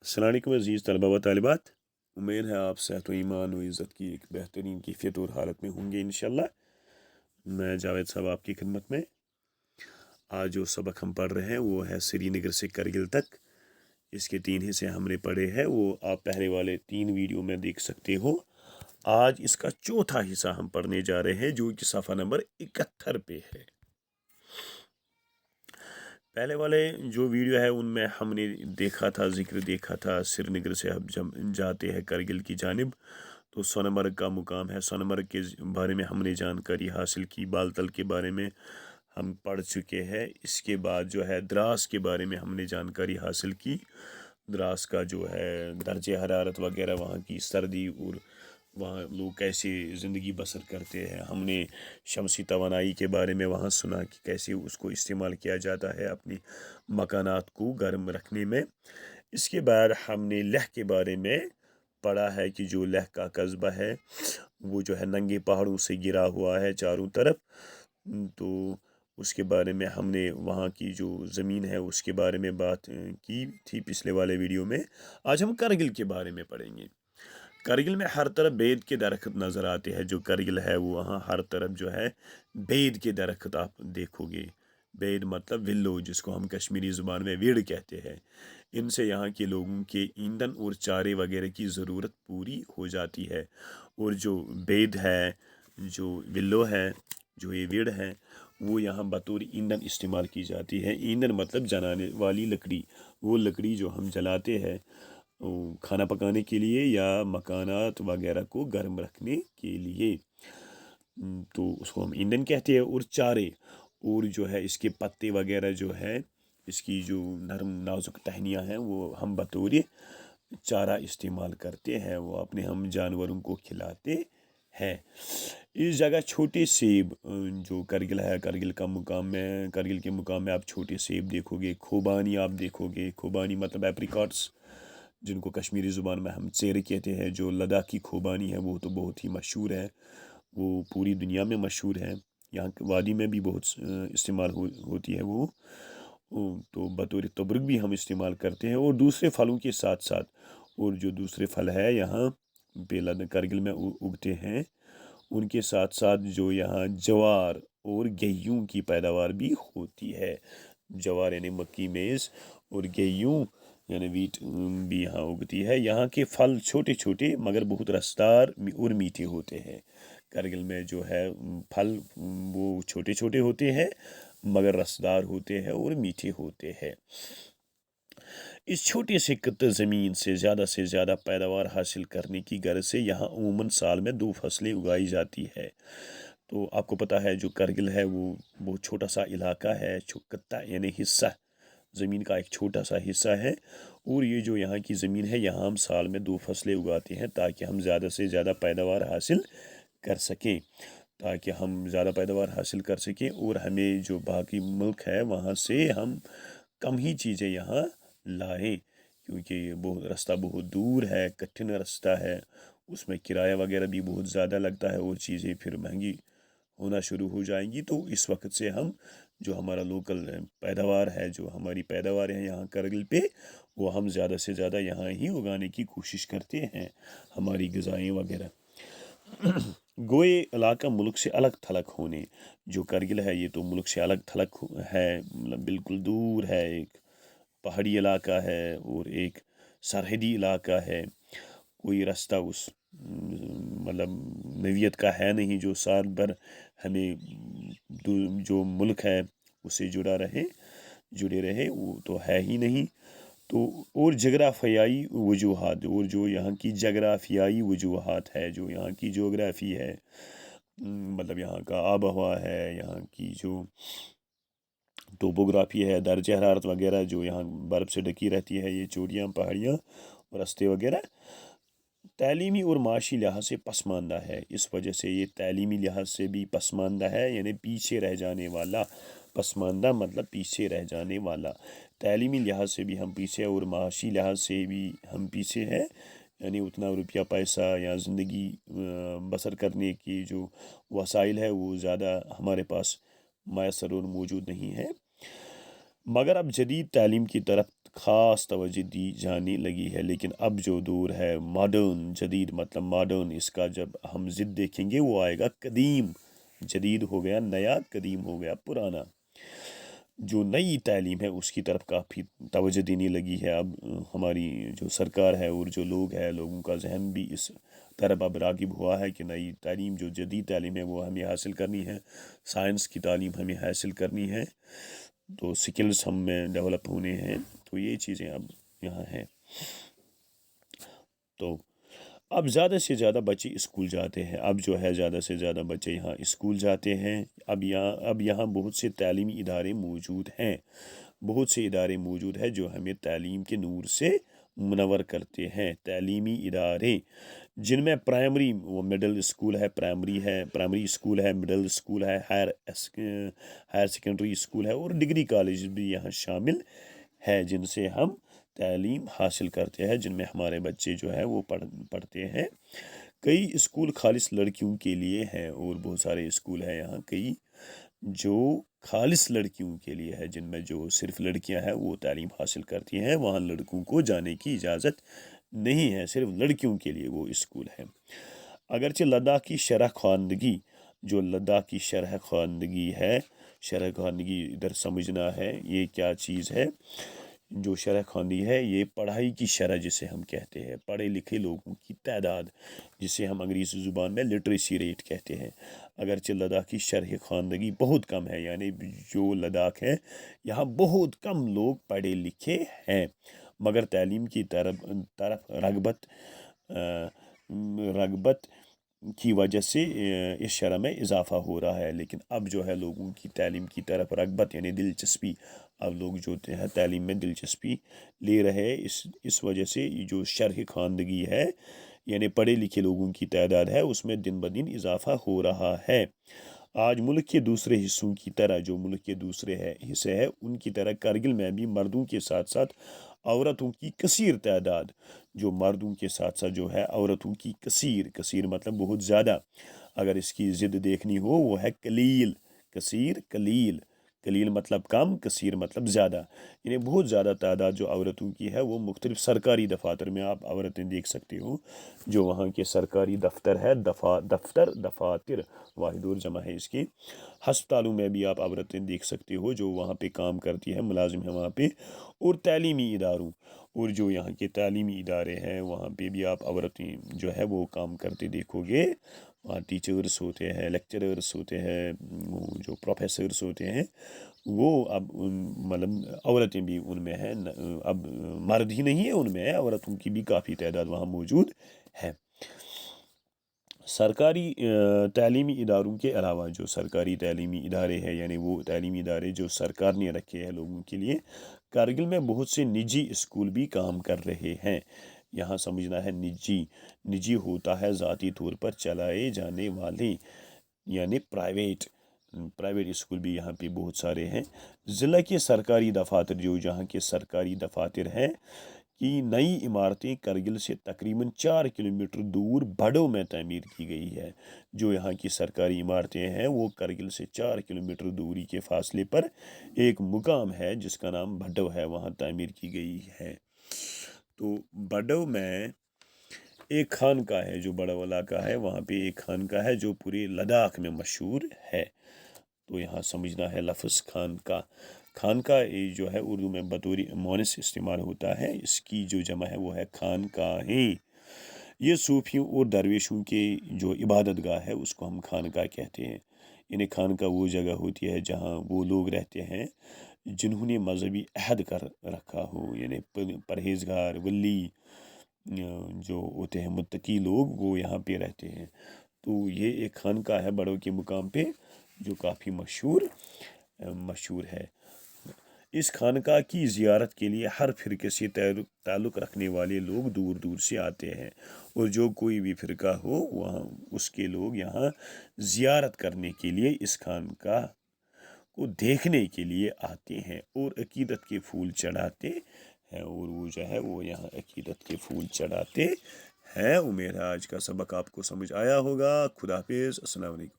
अस्सलाम वालेकुम अज़ीज़ तलबा व तालिबात। उम्मीद है आप सेहत व ईमान व इज़्ज़त की एक बेहतरीन कैफियत और हालत में होंगे इंशाल्लाह। मैं जावेद साहब आपकी खिदमत में। आज जो सबक हम पढ़ रहे हैं वो है श्रीनगर से करगिल तक। इसके 3 हिस्से हमने पढ़े हैं, वो आप पहले वाले 3 वीडियो में देख सकते हो। आज इसका चौथा हिस्सा हम पढ़ने जा रहे हैं जो कि सफ़ा नंबर 71 पे है। पहले वाले जो वीडियो है उनमें हमने देखा था, जिक्र देखा था श्रीनगर से हम जब जाते हैं करगिल की जानिब तो सोनमर्ग का मुकाम है। सोनमर्ग के बारे में हमने जानकारी हासिल की, बालतल के बारे में हम पढ़ चुके हैं। इसके बाद जो है द्रास के बारे में हमने जानकारी हासिल की। द्रास का जो है दर्जे हरारत वगैरह, वहाँ की सर्दी और वहाँ लोग कैसे ज़िंदगी बसर करते हैं। हमने शमसी तवानाई के बारे में वहाँ सुना कि कैसे उसको इस्तेमाल किया जाता है अपनी मकानात को गर्म रखने में। इसके बाद हमने लेह के बारे में पढ़ा है कि जो लेह का कस्बा है वो जो है नंगे पहाड़ों से घिरा हुआ है चारों तरफ। तो उसके बारे में हमने वहाँ की जो ज़मीन है उसके बारे में बात की थी पिछले वाले वीडियो में। आज हम करगिल के बारे में पढ़ेंगे। करगिल में हर तरफ बेद के दरख्त नज़र आते हैं। जो करगिल है वो वहाँ हर तरफ जो है बेद के दरख्त आप देखोगे। बेद मतलब विल्लो, जिसको हम कश्मीरी ज़ुबान में वीड़ कहते हैं। इनसे यहाँ के लोगों के ईंधन और चारे वगैरह की ज़रूरत पूरी हो जाती है। और जो बेद है, जो विल्लो है, जो ये वीड़ है, वो यहाँ बतौर ईंधन इस्तेमाल की जाती है। ईंधन मतलब जलाने वाली लकड़ी, वो लकड़ी जो हम जलाते हैं खाना पकाने के लिए या मकानात वगैरह को गर्म रखने के लिए, तो उसको हम ईंधन कहते हैं। और चारे, और जो है इसके पत्ते वगैरह जो है, इसकी जो नरम नाजुक टहनियाँ हैं वो हम बतौर चारा इस्तेमाल करते हैं, वो अपने हम जानवरों को खिलाते हैं। इस जगह छोटे सेब, जो करगिल है, करगिल के मुकाम में आप छोटे सेब देखोगे। खोबानी आप देखोगे। खोबानी मतलब एप्रिकॉट्स, जिनको कश्मीरी ज़ुबान में हम चेरे कहते हैं। जो लद्दाखी खोबानी है वो तो बहुत ही मशहूर है, वो पूरी दुनिया में मशहूर है। यहाँ वादी में भी बहुत इस्तेमाल होती है वो। तो बतौर तबरुक भी हम इस्तेमाल करते हैं और दूसरे फलों के साथ साथ। और जो दूसरे फल है यहाँ पे करगिल में उगते हैं, उनके साथ साथ जो यहाँ जवार और गेहूं की पैदावार भी होती है। जवार यानी मक्की मेज़ और गेहूं यानी वीट भी यहाँ उगती है। यहाँ के फल छोटे छोटे मगर बहुत रसदार और मीठे होते हैं। करगिल में जो है फल वो छोटे छोटे होते हैं मगर रसदार होते हैं और मीठे होते हैं। इस छोटे से खित्ते ज़मीन से ज़्यादा पैदावार हासिल करने की गर्ज से यहाँ अमूमन साल में 2 फसलें उगाई जाती है। तो आपको पता है जो करगिल है वो बहुत छोटा सा इलाका है, खित्ता यानी हिस्सा, ज़मीन का एक छोटा सा हिस्सा है। और ये जो यहाँ की ज़मीन है, यहाँ हम साल में 2 फसलें उगाते हैं ताकि हम ज़्यादा से ज़्यादा पैदावार हासिल कर सकें, और हमें जो बाकी मुल्क है वहाँ से हम कम ही चीज़ें यहाँ लाएं, क्योंकि ये रास्ता बहुत दूर है, कठिन रास्ता है, उसमें किराया वगैरह भी बहुत ज़्यादा लगता है और चीज़ें फिर महंगी होना शुरू हो जाएंगी। तो इस वक्त से हम जो हमारा लोकल पैदावार है, जो हमारी पैदावार है यहाँ करगिल पे, वो हम ज़्यादा से ज़्यादा यहाँ ही उगाने की कोशिश करते हैं, हमारी ग़िज़ाएँ वगैरह। गोए इलाका मुल्क से अलग थलग होने, जो करगिल है ये तो मुल्क से अलग थलग है, मतलब बिल्कुल दूर है, एक पहाड़ी इलाका है और एक सरहदी इलाका है। कोई रास्ता उस मतलब नवियत का है नहीं जो साल भर हमें जो मुल्क है उससे जुड़े रहे, वो तो है ही नहीं। तो और जगराफियाई वजूहात, और जो यहाँ की जगराफियाई वजूहात है, जो यहाँ की जोग्राफ़ी है, मतलब यहाँ का आब हवा है, यहाँ की जो टोपोग्राफी है, दर्ज हरारत वगैरह, जो यहाँ बर्फ़ से ढकी रहती है, ये चोटियाँ, पहाड़ियाँ, रास्ते वगैरह, तालीमी और माशी लिहाज से पसमानदा है। इस वजह से ये तालीमी लिहाज से भी पसमानदा है, यानी पीछे रह जाने वाला। पसमानदा मतलब पीछे रह जाने वाला। तालीमी लिहाज से भी हम पीछे और माशी लिहाज से भी हम पीछे हैं, यानी उतना रुपया पैसा या ज़िंदगी बसर करने की जो वसाइल है वो ज़्यादा हमारे पास मैसर और मौजूद नहीं है। मगर अब जदीद तालीम की तरफ ख़ास तवज्जो दी जाने लगी है। लेकिन अब जो दौर है मॉडर्न जदीद, मतलब मॉडर्न, इसका जब हम ज़िद देखेंगे वो आएगा कदीम। जदीद हो गया नया, कदीम हो गया पुराना। जो नई तालीम है उसकी तरफ काफ़ी तवज्जो देने लगी है अब हमारी जो सरकार है, और जो लोग हैं, लोगों का जहन भी इस तरफ अब राग़िब हुआ है कि नई तालीम, जो जदीद तालीम है वो हमें हासिल करनी है। साइंस की तालीम हमें हासिल करनी है, तो स्किल्स हम में डेवलप होने हैं। तो ये चीज़ें अब यहाँ हैं। तो अब ज़्यादा से ज़्यादा बच्चे स्कूल जाते हैं। अब जो है ज़्यादा से ज़्यादा बच्चे यहाँ स्कूल जाते हैं। अब यहाँ बहुत से तालीमी इदारे मौजूद हैं। बहुत से इदारे मौजूद हैं जो हमें तालीम के नूर से मुनव्वर करते हैं। तालीमी इदारे जिनमें प्राइमरी वो मिडल स्कूल है, प्राइमरी स्कूल है, मिडल स्कूल है, हायर सेकेंडरी स्कूल है, और डिग्री कॉलेज भी यहाँ शामिल है, जिनसे हम तालीम हासिल करते हैं, जिनमें हमारे बच्चे जो है वो पढ़ते हैं। कई स्कूल खालिस लड़कियों के लिए हैं, और बहुत सारे स्कूल हैं यहाँ कई जो खालिस लड़कियों के लिए है, जिनमें जो सिर्फ लड़कियां हैं वो तालीम हासिल करती हैं। वहाँ लड़कों को जाने की इजाज़त नहीं है, सिर्फ लड़कियों के लिए वो स्कूल है। अगरचे लद्दाख की शरह ख़वानदगी, जो लद्दाख की शरह ख़वानदगी है, शरह ख़वानदगी इधर समझना है ये क्या चीज़ है। जो शरह ख़वानदगी है ये पढ़ाई की शरह जिसे हम कहते हैं, पढ़े लिखे लोगों की तादाद, जिसे हम अंग्रेज़ी ज़ुबान में लिटरेसी रेट कहते हैं। अगरचे लद्दाख की शरह ख़वानदगी बहुत कम है, यानी जो लद्दाख है यहाँ बहुत कम लोग पढ़े लिखे हैं, मगर तालीम की तरफ रगबत की वजह से इस शरह में इजाफ़ा हो रहा है। लेकिन अब जो है लोगों की तालीम की तरफ रगबत यानी दिलचस्पी, अब लोग जो है तालीम में दिलचस्पी ले रहे हैं। इस वजह से जो शरह ख़वानदगी है यानी पढ़े लिखे लोगों की तादाद है उसमें दिन ब दिन इजाफ़ा हो रहा है। आज मुल्क के दूसरे हिस्सों की तरह, जो मुल्क के दूसरे हिस्से हैं उनकी तरह करगिल में भी मर्दों के साथ साथ औरतों की कसीर तादाद, जो मर्दों के साथ साथ जो है औरतों की कसीर मतलब बहुत ज़्यादा, अगर इसकी ज़िद देखनी हो वो है कलील। कसीर कलील मतलब कम, कसीर मतलब ज़्यादा, यानी बहुत ज़्यादा तादाद जो औरतों की है। वो मुख्तलिफ सरकारी दफातर में आप औरतें देख सकते हो, जो वहाँ के सरकारी दफ्तर है, दफातर वाहिद और जमा है इसकी। हस्पतालों में भी आप औरतें देख सकते हो जो वहाँ पे काम करती है, मुलाजिम है वहाँ पे। और तालीमी इदारों, और जो यहाँ के तालीमी इदारे हैं वहाँ पे भी आप औरतें जो है वो काम करते देखोगे। वहाँ टीचर्स होते हैं, लेक्चरर्स होते हैं, जो प्रोफेसर्स होते हैं वो अब मतलब औरतें भी उनमें हैं। अब मर्द ही नहीं है उनमें है, औरतों की भी काफ़ी तादाद वहाँ मौजूद है। सरकारी तालीमी इदारों के अलावा जो सरकारी तालीमी इदारे हैं यानी वो तालीमी इदारे जो सरकार ने रखे हैं लोगों के लिए, कारगिल में बहुत से निजी स्कूल भी काम कर रहे हैं। यहाँ समझना है निजी होता है ज़ाती तौर पर चलाए जाने वाले, यानी प्राइवेट स्कूल भी यहाँ पे बहुत सारे हैं। ज़िला के सरकारी दफातर, जो जहाँ के सरकारी दफातर हैं की नई इमारतें करगिल से तकरीबन 4 किलोमीटर दूर भडो में तामीर की गई है। जो यहाँ की सरकारी इमारतें हैं वो करगिल से 4 किलोमीटर दूरी के फासले पर एक मुकाम है जिसका नाम भडो है, वहाँ तामीर की गई है। तो भडो में एक खानका है जो बड़ा वाला का है, वहाँ पे एक खानका है जो पूरे लद्दाख में मशहूर है। तो यहाँ समझना है लफ्ज़ खानका ये जो है उर्दू में बतौर मोनस इस्तेमाल होता है, इसकी जो जमा है वो है खानकाहें। ये सूफियों और दरवेशों के जो इबादत गाह है उसको हम खानका कहते हैं। यानी खानका वो जगह होती है जहाँ वो लोग रहते हैं जिन्होंने मजहबी अहद कर रखा हो, यानी परहेजगार वली जो होते हैं मुत्तकी लोग, वो यहाँ पे रहते हैं। तो ये एक खानका है बड़ों के मुकाम पे जो काफ़ी मशहूर है। इस खानका की ज़ियारत के लिए हर फ़िरके से ताल्लुक़ रखने वाले लोग दूर दूर से आते हैं, और जो कोई भी फ़िरका हो वहाँ उसके लोग यहाँ ज़ियारत करने के लिए इस खानका को देखने के लिए आते हैं और अकीदत के फूल चढ़ाते हैं। और वो जो है वो यहाँ अकीदत के फूल चढ़ाते हैं। उम्मीद है आज का सबक आपको समझ आया होगा। खुदा हाफिज़, अस्सलाम वालेकुम।